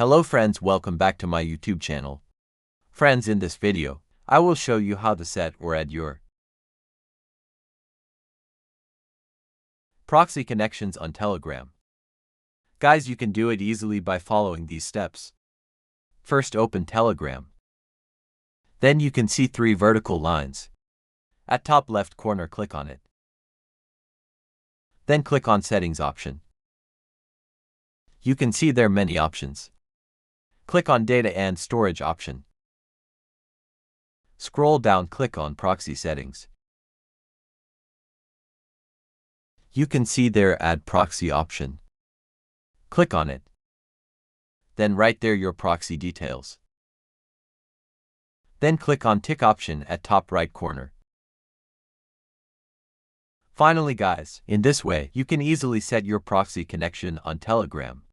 Hello friends, welcome back to my YouTube channel. Friends, in this video, I will show you how to set or add your proxy connections on Telegram. Guys, you can do it easily by following these steps. First, open Telegram. Then you can see 3 vertical lines. At top left corner, click on it. Then click on Settings option. You can see there are many options. Click on Data and Storage option. Scroll down, click on Proxy Settings. You can see there Add Proxy option. Click on it. Then write there your proxy details. Then click on Tick option at top right corner. Finally guys, in this way, you can easily set your proxy connection on Telegram.